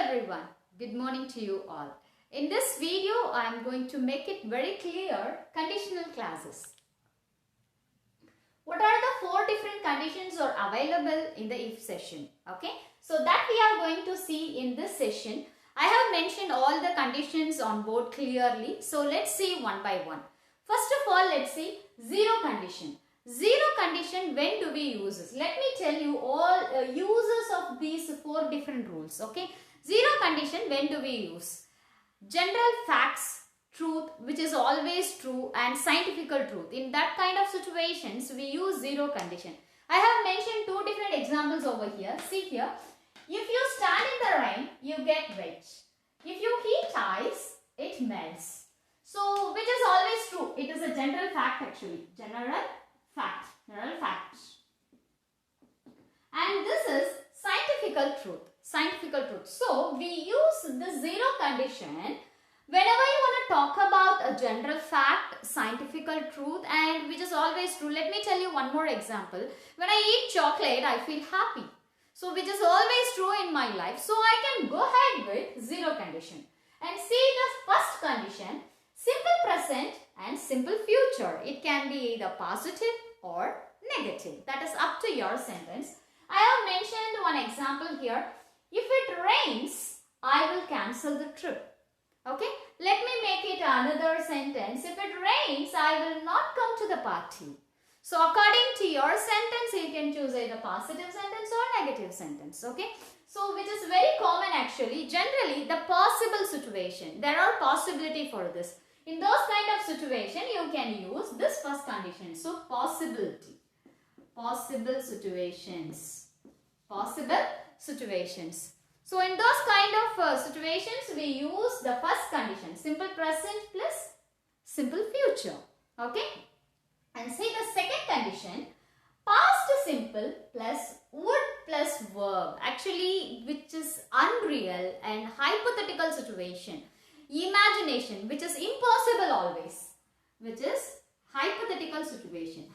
everyone, good morning to you all. In this video, I am going to make it very clear conditional clauses. What are the 4 different conditions are available in the if session? Okay, so that we are going to see in this session. I have mentioned all the conditions on board clearly. So let's see one by one. First of all, let's see zero condition. Zero condition, when do we use this? Let me tell you all uses of these 4 different rules. Okay, zero condition, when do we use? General facts, truth, which is always true, and scientific truth. In that kind of situations, we use zero condition. I have mentioned 2 different examples over here. See here, if you stand in the rain, you get wet. If you heat ice, it melts. So, which is always true? It is a general fact actually. General fact. And this is scientific truth. So, we use the zero condition whenever you want to talk about a general fact, scientific truth, and which is always true. Let me tell you one more example. When I eat chocolate, I feel happy. So, which is always true in my life. So, I can go ahead with zero condition. And see the first condition, simple present and simple future. It can be either positive or negative. That is up to your sentence. I have mentioned one example here. If it rains, I will cancel the trip. Okay, let me make it another sentence. If it rains, I will not come to the party. So, according to your sentence, you can choose either positive sentence or negative sentence. Okay, so which is very common actually. Generally, the possible situation. There are possibility for this. In those kind of situation, you can use this first condition. So, possibility. Possible situations. Possible situations. So, in those kind of situations, we use the first condition. Simple present plus simple future. Okay. And see the second condition. Past simple plus would plus verb. Actually, which is unreal and hypothetical situation. Imagination, which is impossible always, which is hypothetical situation,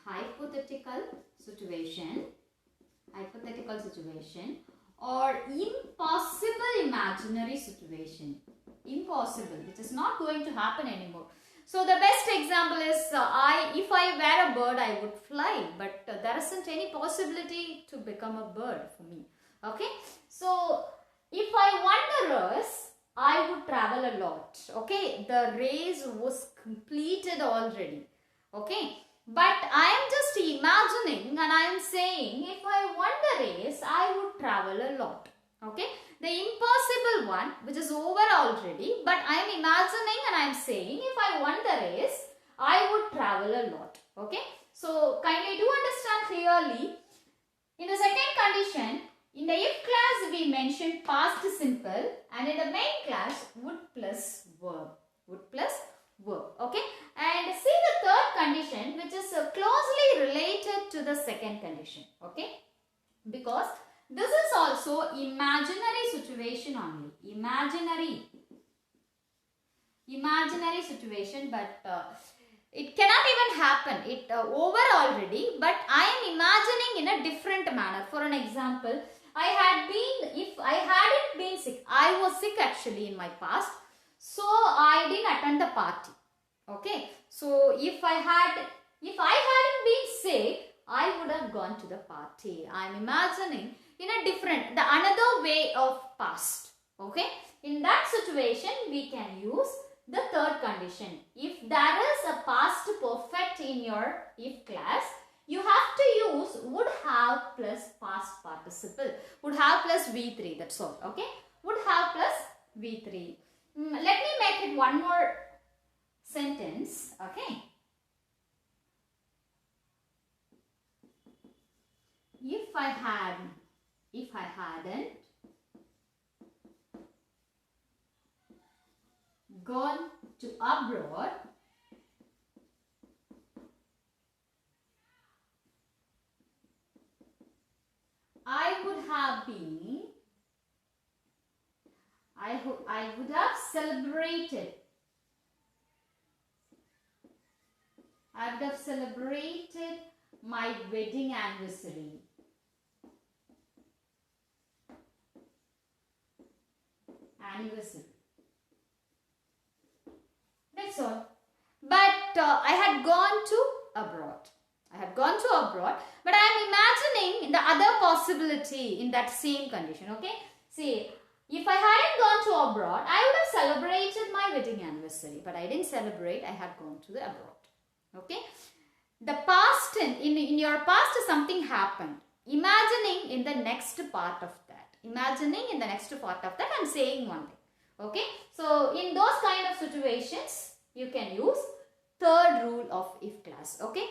or impossible imaginary situation, impossible, which is not going to happen anymore. So the best example is if I were a bird, I would fly, but there isn't any possibility to become a bird for me. Okay, so if I won the race, I would travel a lot. Okay, the race was completed already. Okay, but I am just imagining and I am saying if I won the race, I would travel a lot. Okay, the impossible one, which is over already, but I am imagining and I am saying if I won the race, I would travel a lot. Okay, so kindly do understand clearly. In the second condition, in the if class, we mentioned past simple, and in the main class, would plus verb. Okay, and see the third condition, which is closely related to the second condition. Okay, because this is also imaginary situation only. Imaginary situation, but it cannot even happen. It over already, but I am imagining in a different manner. For an example, if I hadn't been sick, I was sick actually in my past, so I didn't attend the party. Okay, so if I hadn't been sick, I would have gone to the party. I am imagining in a another way of past. Okay, in that situation, we can use the third condition. If there is a past perfect in your if class, you have to use would have plus past participle. Would have plus V3, that's all. Okay, would have plus V3. Let me make it one more sentence. Okay, if I hadn't gone to abroad, I would have celebrated. I would have celebrated my wedding anniversary. invisible. That's all. But I had gone to abroad. I had gone to abroad, but I am imagining the other possibility in that same condition. Okay. See, if I hadn't gone to abroad, I would have celebrated my wedding anniversary. But I didn't celebrate. I had gone to the abroad. Okay. The past in your past something happened. Imagining in the next part of that. Imagining in the next part of that, I am saying one thing. Okay. So in those kind of situations, you can use third rule of if clause. Okay.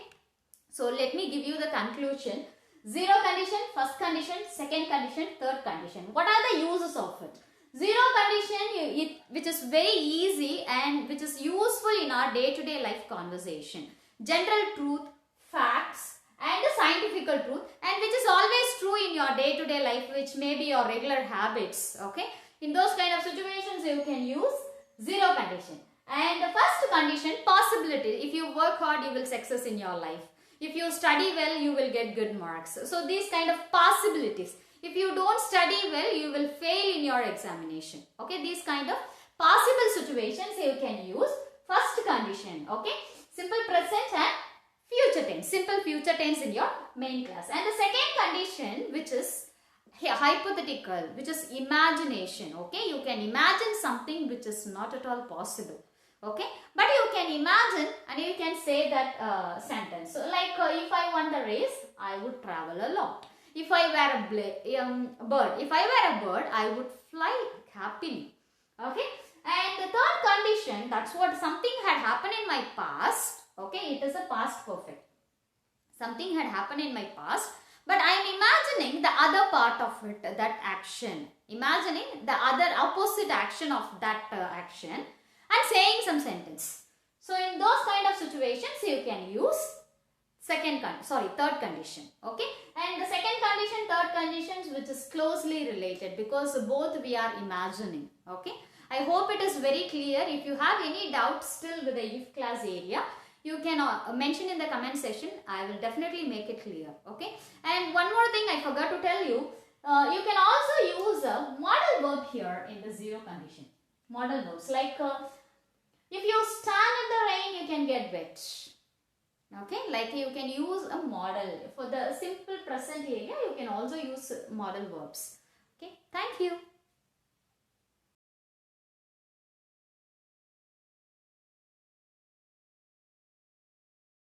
So let me give you the conclusion. Zero condition, first condition, second condition, third condition. What are the uses of it? Zero condition, which is very easy and which is useful in our day-to-day life conversation. General truth, facts and the scientific truth, and which is always true in your day-to-day life, which may be your regular habits. Okay. In those kind of situations, you can use zero condition. And the first condition, possibility. If you work hard, you will success in your life. If you study well, you will get good marks. So these kind of possibilities. If you don't study well, you will fail in your examination. Okay, these kind of possible situations you can use first condition. Okay, simple present and future tense. Simple future tense in your main class. And the second condition, which is hypothetical, which is imagination. Okay, you can imagine something which is not at all possible. Okay, but you can imagine and you can say that sentence. So like if I won the race, I would travel a lot. If I were a bird, I would fly happily. Okay, and the third condition, that's what something had happened in my past. Okay, it is a past perfect. Something had happened in my past, but I am imagining the other part of it, that action. Imagining the other opposite action of that action. And saying some sentence. So in those kind of situations, you can use third condition. Okay. And the second condition, third conditions, which is closely related because both we are imagining. Okay. I hope it is very clear. If you have any doubts still with the if clause area, you can mention in the comment section. I will definitely make it clear. Okay. And one more thing I forgot to tell you. You can also use a modal verb here in the zero condition. Modal verbs like if you stand in the rain, you can get wet. Okay, like you can use a modal. For the simple present area, you can also use modal verbs.